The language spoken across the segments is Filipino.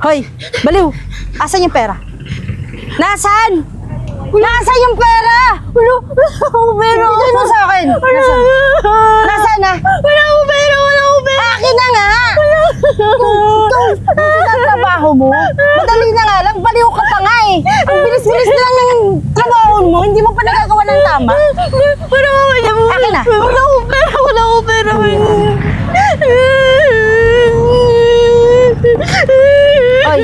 Hoy, baliw! Asan yung pera? Nasaan? Nasaan yung pera? Wala akong pera. Bigay mo sa akin. Nasaan? Nasaan na? Wala akong pera. Akin na nga! Ito trabaho mo. Madali na nga lang, baliw ka pa nga eh. Ang bilis-bilis na lang ng trabaho mo, hindi mo pa nagagawa ng tama. Akin na. Wala akong pera. Oy,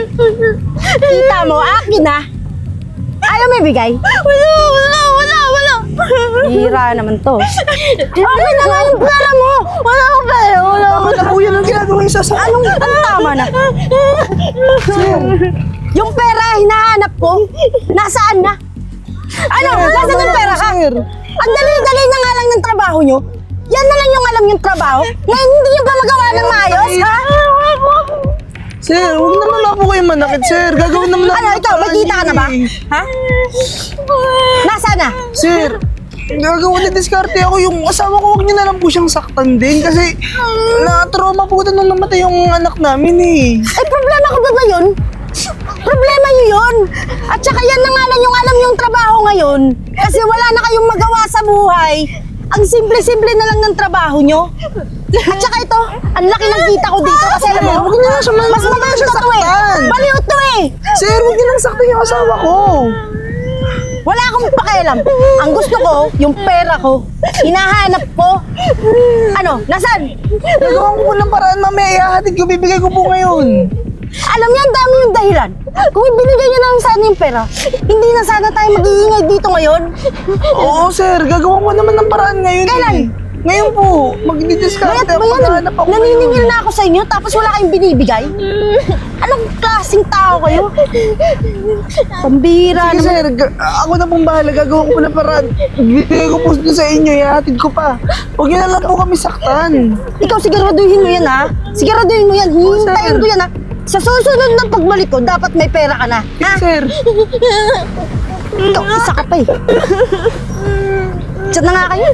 kita mo, akin na. Ayaw may bigay? Wala. Hira naman to. Akin na nga yung pera mo. Wala akong pera. Tama na po yan ang ginagawa yung sasakyan. Anong tama na? Yung pera hinahanap ko, nasaan na? Ano? Nasaan yung pera ka? Ang dali-dali na nga lang ng trabaho nyo. Yan na lang yung alam yung trabaho. Ngayon hindi nyo ba magawa ng maayos, ha? Sir, huwag naman na po kayo manakit, sir. Gagawin naman Ano, ikaw, magkita ka na ba? Ha? Nasaan na? Sir, gagawin na diskarte ako yung asawa ko. Huwag niyo na lang po siyang saktan din kasi na-trauma po ito nung namatay yung anak namin eh. Ay, problema ko ba yun? Problema nyo yun. At saka yan na nga lang yung alam yung trabaho ngayon. Kasi wala na kayong magawa sa buhay. Ang simple-simple na lang ng trabaho nyo. At saka ito, ang laki ng kita ko dito kasi alam mo, Huwag niyo na siya mas mabait siya to eh. saktan. Baliw to eh. Sir, huwag niyo lang saktan yung asawa ko. Wala akong pakialam. Ang gusto ko, yung pera ko. Hinahanap ko. Ano, nasaan? Gagawin ko po ng paraan, mamaya ihahatid ko, bibigay ko po ngayon. Alam niyo, ang dami yung dahilan. Kung ibinigay niyo lang sana yung pera, hindi na sana tayo mag-iingay dito ngayon. Oo, sir, gagawin ko naman ng paraan ngayon. Kailan? Eh. Ngayon po, magdidiskarte Bayat ba ako, yan? maghahanap ako Naniningil na ako sa inyo tapos wala kayong binibigay? Anong klaseng tao kayo? Pambihira Sige, naman. sir, ako na pong bahala, gagawin ko po ng paraan. Bibigay ko po sa inyo, ihahatid ko pa. Huwag niyo na lang po kami saktan. Ikaw siguraduhin mo yan ha? Siguraduhin mo yan. Hihintayin sir. ko yan ha? Sa susunod ng pagbalik ko, dapat may pera ka na. Ha? Sir, Ikaw, isa ka pa eh. Chat na nga kayo.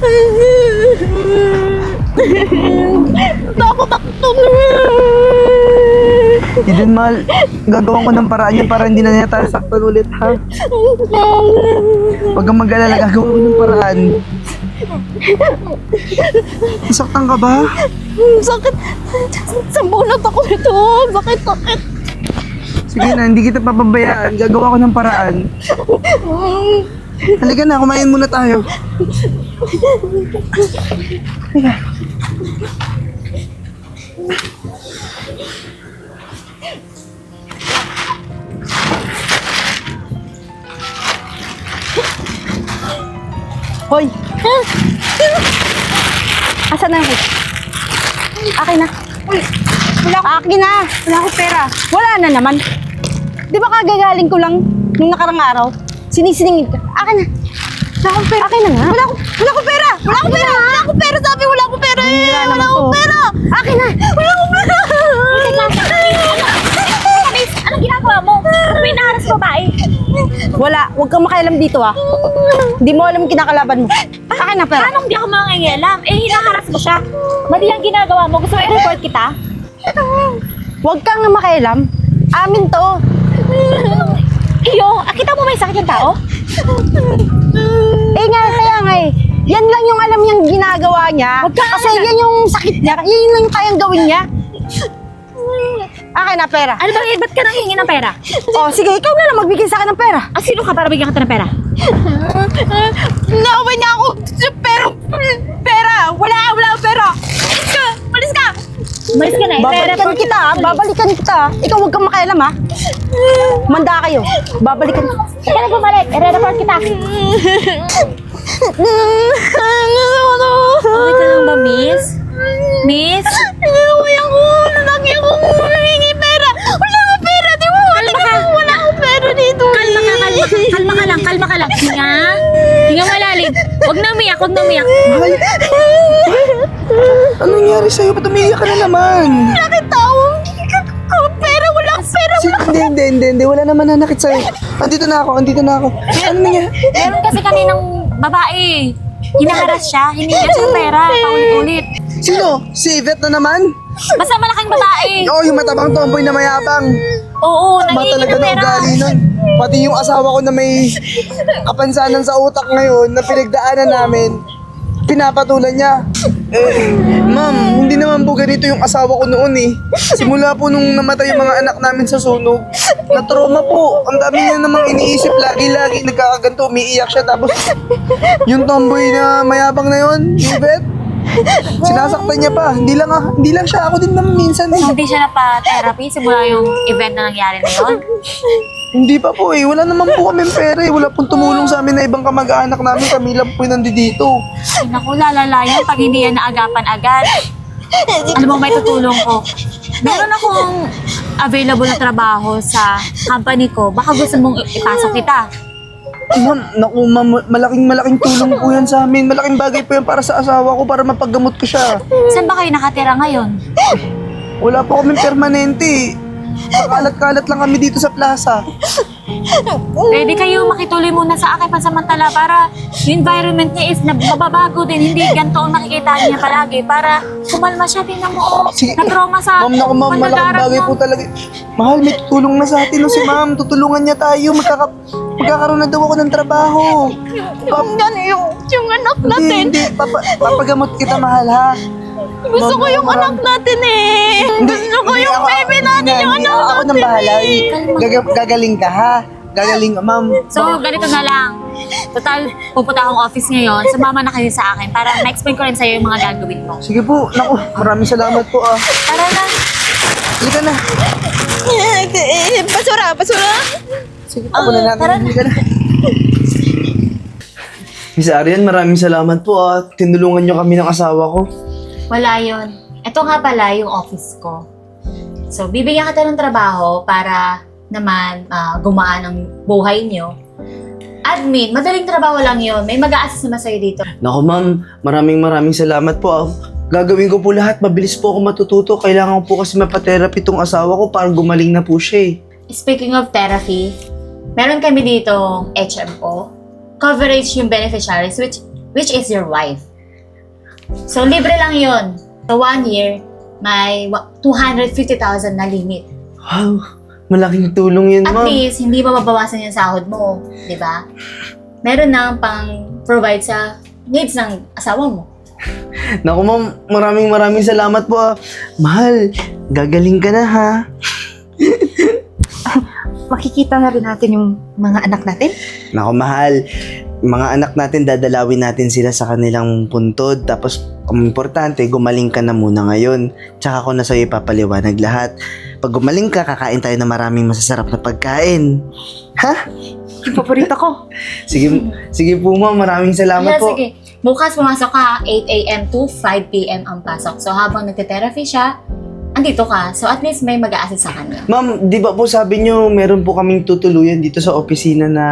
Takot ako. Eden, mahal, gagawin ko ng paraan yun para hindi na niya tayo saktan ulit, ha? Huwag kang mag-alala, gagawin ko ng paraan. Nasaktan ka ba? Sakit. Sambunot ako ito. Sakit. Sige na, hindi kita papabayaan. Gagawa ko ng paraan. Halika na, kumain muna tayo. Halika. Hoy! Asan na yung hoy? Akin na. Akin na. Wala akong pera. Wala na naman. Di ba kagagaling ko lang nung nakarang araw? Sinisingil ka. Akin na. Wala akong pera. Akin na nga. Wala akong pera. Wala akong pera. Wala akong pera. Sabi wala akong pera. Wala akong pera. Akin na. Wala akong pera. Anong ginagawa mo? Ano ba inaharas babae? Wala. Huwag kang makialam dito ah. Hindi mo alam kinakalaban mo. Akin na pera. Anong di ako mangingialam? Eh, hinaharas mo siya. Mali ang ginagawa mo. Gusto mo i-report kita? Huwag kang makialam. Amin to. Iyo, kita mo may sakit yung tao? Eh nga, kaya nga eh. Yan lang yung alam niyang ginagawa niya. Wag ka Kasi na. yan yung sakit niya. Yan lang yung kayang gawin niya. Akin na pera. Ano ba, ba't ka nanghingi ng pera? Oh, sige, ikaw na lang magbigay sa akin ng pera. Ah, sino ka para bigyan kita ng pera? Nauwi niya ako. Pera. Wala akong pera. Malis ka! Malis ka na eh. Babalikan kita ha. Babalikan kita ha. Ikaw huwag kang makialam ha. Manda kayo. Babalikan. Hindi ka na bumalik. I-report kita. Okay ka lang ba, miss? Miss? Inuwi ako. Nalagi ako. Nahingi pera. Wala akong pera. Di mo. Kalma ka. Wala akong pera dito. Kalma ka, kalma. Kalma ka lang. Hinga. Hinga malalim. Huwag na umiyak. Mahal, ano nangyari sa'yo? Ba't umiiyak ka na naman? Bakit tao? Pera. Wala akong pera. Hindi. Wala naman nanakit sa'yo. Andito na ako. Ano nangyari? Meron kasi kaninang babae. Hinaharas siya. Hiningi siya ng pera. Paulit-ulit. Sino? Si Yvette na naman? Basta malaking babae. Oo, yung matabang tomboy na mayabang. Oo, Tama nangingi talaga ng na pera. ugali nun. Pati yung asawa ko na may kapansanan sa utak ngayon na pinagdaanan namin, pinapatulan niya. Ma'am, hindi naman po ganito yung asawa ko noon eh. Simula po nung namatay yung mga anak namin sa sunog, na-trauma po. Ang dami niya namang iniisip lagi-lagi, nagkakaganto, umiiyak siya. Tapos yung tomboy na mayabang na yun, yung vet, sinasaktan niya pa. Hindi lang siya, ako din naman minsan eh. So, hindi siya napa-therapy simula yung event na nangyari na yun. Hindi pa po eh. Wala naman po kami pera eh. Wala pong tumulong sa amin na ibang kamag-anak namin. Kami lang po yung nandito. Ay, naku, lalala yan pag hindi yan naagapan agad. Alam mo, may tutulong ko. Meron akong available na trabaho sa company ko. Baka gusto mong ipasok kita. Ma'am, naku ma'am, malaking tulong po yan sa amin. Malaking bagay po yan para sa asawa ko para mapaggamot ko siya. Saan ba kayo nakatira ngayon? Wala po kaming permanente eh. Kalat-kalat lang kami dito sa plaza. Pwede kayo makituloy muna sa akin pansamantala para yung environment niya is nababago din. Hindi ganito ang nakikita niya palagi para kumalma siya. Tingnan mo, Sige. na-trauma sa Ma'am, naku ma'am, malaking pandadarag bagay mo. po talaga. Mahal, may tutulong na sa atin no, si ma'am. Tutulungan niya tayo. Magkakaroon na daw ako ng trabaho. Yung anak Hindi. Papagamot kita, mahal ha. Gusto ko yung anak natin eh. Gusto ko yung baby natin, yung anak Ako natin. nang bahala eh. Gagaling ka ha. Gagaling ka, ma'am. So, ganito na lang. Total, pupunta akong office ngayon. Sumama na kayo sa akin para ma-explain ko rin sa'yo yung mga gagawin mo. Sige po. Naku, maraming salamat po ah. Tara na. Halika na. Basura. Sige po, muna natin. tara na. Halika na. Miss Arian, maraming salamat po ah. Tinulungan niyo kami ng asawa ko. Wala yun. Ito nga pala yung office ko. So, bibigyan kita ng trabaho para naman gumaan ang buhay nyo. Admin, madaling trabaho lang yun. May mag-a-assist naman sa'yo dito. Naku ma'am, maraming salamat po ah. Gagawin ko po lahat. Mabilis po ako matututo. Kailangan ko po kasi mapatherapy tong asawa ko para gumaling na po siya eh. Speaking of therapy, meron kami dito HMO. Coverage yung beneficiaries, which is your wife. So, libre lang yun. So, 1 year, may 250,000 na limit. Wow, malaking tulong yun At ma'am. least, hindi mababawasan yung sahod mo. Di ba? Meron nang pang-provide sa needs ng asawa mo. Naku ma'am, maraming salamat po ah. Mahal, gagaling ka na ha. Makikita na rin natin yung mga anak natin. Naku mahal, mga anak natin dadalawin natin sila sa kanilang puntod. Tapos, ang importante, gumaling ka na muna ngayon. Tsaka ko na sa'yo ipapaliwanag lahat. Pag gumaling ka, kakain tayo ng maraming masasarap na pagkain. Ha? Yung paborito ko. Sige po ma'am, maraming salamat Kaya po. sige, bukas pumasok ka 8 a.m. to 5 p.m. ang pasok. So habang nagte-therapy siya, andito ka. So at least may mag-a-assist sa kanya. Ma'am, di ba po sabi nyo, meron po kaming tutuluyan dito sa opisina na...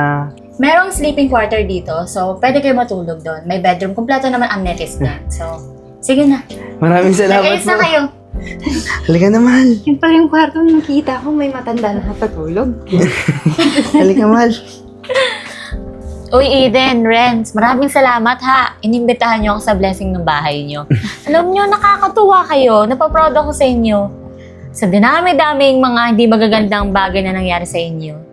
Merong sleeping quarter dito, so pwede kayo matulog doon. May bedroom, kumpleto naman amenities niya. So, sige na. Maraming salamat Nag-ayos po. na kayo. Halika na, mahal. Yun pala yung kwarto nakita ko, may matanda na nakatulog. Halika, mahal. Uy, Eden, Renz, maraming salamat ha. Inimbitahan niyo ako sa blessing ng bahay niyo. Alam niyo, nakakatuwa kayo. Napaproud ako sa inyo. Sa dinami-daming mga hindi magagandang bagay na nangyari sa inyo.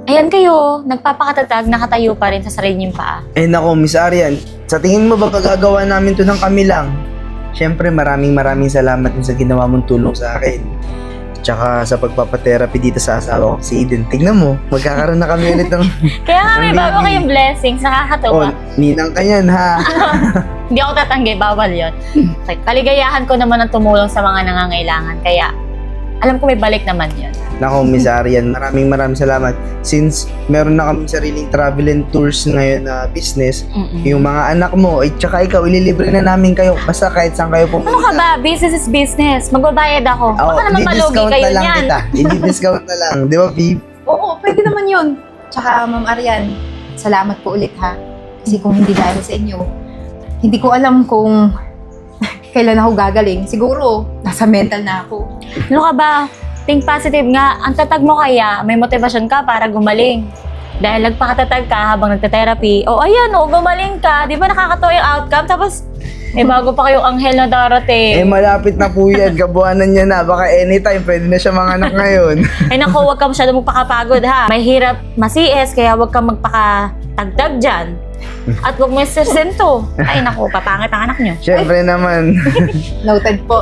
Ayan kayo, nagpapakatatag, nakatayo pa rin sa sarili niyong paa. Eh nako, Miss Arian, sa tingin mo ba pagagawa namin to ng kami lang? Siyempre, maraming salamat din sa ginawa mong tulong sa akin. Tsaka sa pagpapatherapy dito sa asawa ko, si Eden. Tingnan mo, magkakaroon na kami ulit ng... Kaya nga may bago kayong blessings, nakakatuwa. ninang ka yan, ha? Hindi ako tatanggi, bawal yon. Okay, kaligayahan ko naman ang tumulong sa mga nangangailangan, kaya alam ko may balik naman yun. Nako, Miss Arian, maraming salamat. Since meron na kami sariling travel and tours ngayon na business, yung mga anak mo, tsaka ikaw, ililibre na namin kayo. Basta kahit saan kayo pumunta. Ano ka ba? Business is business. Magbabayad ako. Baka naman malugi i-discount kayo na lang niyan. kita. I-discount na lang. Di ba, Phoebe? Oo, pwede naman yun. Tsaka, Ma'am Arian, salamat po ulit ha. Kasi kung hindi dahil sa inyo, hindi ko alam kung kailan ako gagaling. Siguro, nasa mental na ako. Ano ka ba? Think positive nga. Ang tatag mo kaya, may motivasyon ka para gumaling. Dahil nagpakatatag ka habang nagte-therapy. O ayan o, gumaling ka. Di ba nakakatawa yung outcome? Tapos, Eh, bago pa kayong anghel na darating. malapit na po yan. Kabuhanan niya na. Baka anytime, pwede na siya manganak ngayon. Ay naku, huwag ka masyado magpakapagod ha. May hirap masies, kaya huwag ka magpakatagdag dyan. At huwag mo sento. Ay naku, papangit ang anak nyo. Siyempre naman. Noted po.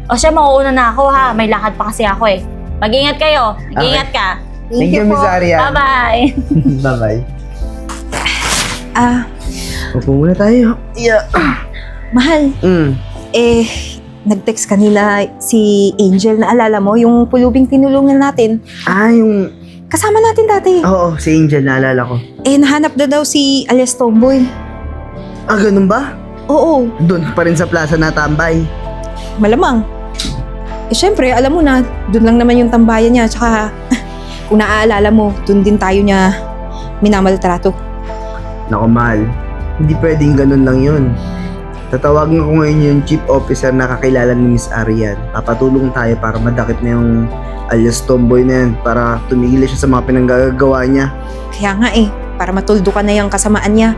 O siya, mauuna na ako ha. May lakad pa kasi ako eh. Mag-ingat kayo. Mag-ingat ka. Thank you, Miss Aria. Bye-bye. Bye-bye. Ah, Upo muna tayo. Yeah. mahal. Nag-text kanina si Angel, naalala mo? Yung pulubing tinulungan natin. Yung... Kasama natin dati. Oo, si Angel, naalala ko. Nahanap na daw si alias Tomboy. Ganun ba? Oo, Doon pa rin sa plaza natambay. malamang. Syempre, alam mo na, doon lang naman yung tambayan niya. Tsaka, kung naaalala mo, doon din tayo niya minamaltrato. Naku, mahal. Hindi pwedeng ganun lang yun. Tatawagan ko ngayon yung chief officer na kakilala ni Miss Arian. Papatulong tayo para madakip na yung alias Tomboy na yan para tumigil siya sa mga pinanggagawa niya. Kaya nga para matuldo ka na yung kasamaan niya.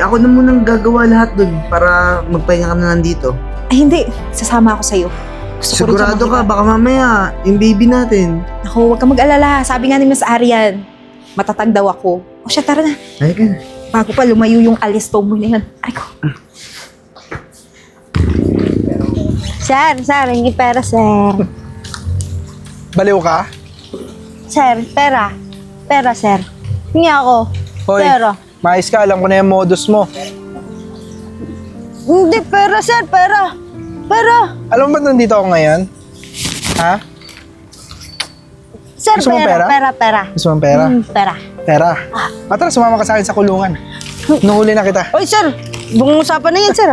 Ako na munang gagawa lahat doon para magpahinga ka na nandito. Hindi. Sasama ako sa'yo. Gusto ko rin siya Sigurado ka, makita. baka mamaya, yung baby natin. Ako, huwag kang mag-alala. Sabi nga ni Miss Arian, matatag daw ako. O siya, tara na. Ay ka na. Bago pa lumayo yung alias Tomboy na yan. Ay ko. Sir, hindi pera, sir. Baliw ka? Sir, pera. Pera, sir. Hingi ako. Hoy, Pera. maayos ka. Alam ko na yung modus mo. Hindi, pera, sir. Pera. Pera. Alam mo ba nandito ako ngayon? Ha? Sir, Gusto mo pera? Pera. Gusto mong pera? Pera. Pera. Tara, sumama ka sa akin sa kulungan. Nuhuli na kita. Oy, sir. Ibang usapan na yan, sir.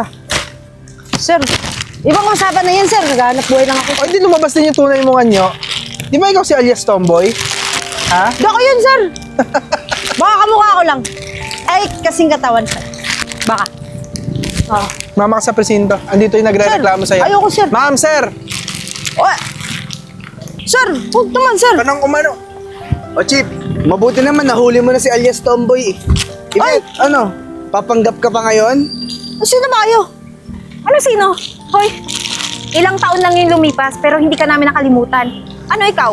Sir, ibang usapan na yan, sir. Naghahanap buhay lang ako. O, hindi lumabas din yung tunay mong anyo. Di ba ikaw si alias Tomboy? Ha? Di ako yun, sir. Baka kamukha ko lang. Ay, kasing katawan, sir. Baka. Mama ka sa presinto. Andito yung nagre-reklamo Sir, sa'yo. ayoko, sir. Ma'am, sir! Oy. Sir, huwag naman, sir. Kanang umano. O Chip, mabuti naman nahuli mo na si alias Tomboy. Ay! Ano? Papanggap ka pa ngayon? Sino ba kayo? Ano sino? Hoy, ilang taon lang yung lumipas pero hindi ka namin nakalimutan. Ano ikaw?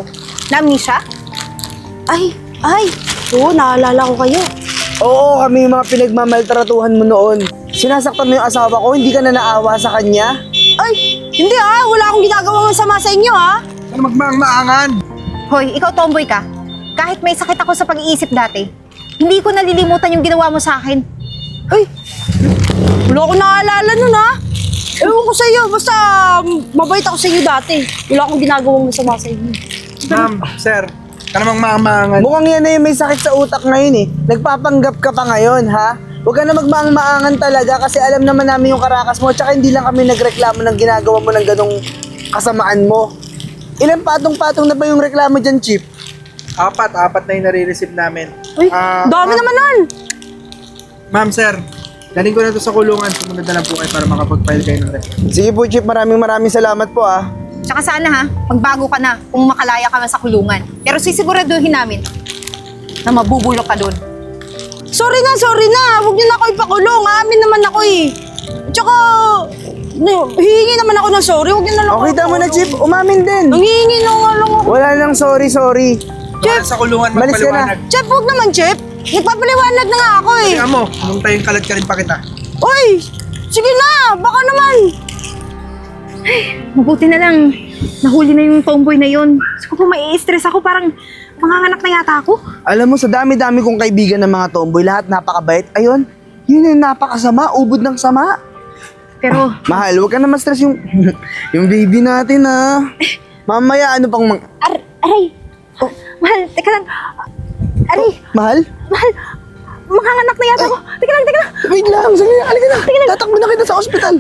Na-amnesia? Ay. Oo, naalala ko kayo. Oo, kami yung mga pinagmamaltratuhan mo noon. Sinasaktan mo yung asawa ko, hindi ka na naawa sa kanya? Ay, hindi wala akong ginagawa masama sa inyo Ano magmaang-maangan? Hoy, ikaw tomboy ka. Kahit may sakit ako sa pag-iisip dati, hindi ko nalilimutan yung ginawa mo sa akin. Ay, wala akong naalala nun Ewan ko sa iyo, basta mabait ako sa iyo dati. Wala akong ginagawang masama sa inyo. Ma'am, sir. Ka namang maang-maangan. Mukhang yan na yung may sakit sa utak ngayon Nagpapanggap ka pa ngayon, ha? Huwag ka na magmaang-maangan talaga kasi alam naman namin yung karakas mo tsaka hindi lang kami nagreklamo ng ginagawa mo ng ganong kasamaan mo. Ilang patong-patong na ba yung reklamo dyan, Chip? Apat na yung nare-receive namin. Uy, Ah, dami ma'am. naman nun. Ma'am, sir. Galing ko na to sa kulungan. Sumunod na lang po kayo para makapag-file kayo ng reklamo. Sige po, Chip. Maraming salamat po, Tsaka sana magbago ka na kung makalaya ka man sa kulungan. Pero sisiguraduhin namin na mabubulok ka doon. Sorry na. Huwag niyo na ako ipakulong. Amin naman ako Tsaka, hihingi naman ako ng sorry. Huwag niyo na lang Okay, ako tama na, ipakulong. Chip. Umamin din. Nanghihingi na nga lang ako. Wala nang sorry. Chef! Sa kulungan, Malis ka na. magpaliwanag. Chef, huwag naman, Chef. Nagpapaliwanag na nga ako Kaya mo, nung tayong kalat ka rin pa kita. Uy, sige na. Baka naman. Mabuti na lang, nahuli na yung tomboy na yun. So, kung mai-stress ako, parang manganganak na yata ako. Alam mo, sa dami-dami kong kaibigan ng mga tomboy, lahat napakabait. Ayun, yun yung napakasama, ubod ng sama. Pero, Mahal, huwag ka na ma-stress yung, yung baby natin, Mamaya, ano pang aray! Mahal, teka lang. Aray, Mahal? mahal, manganganak na yata ako. Teka lang. Wait lang, sige, halika na. Tatakbo na kita sa ospital.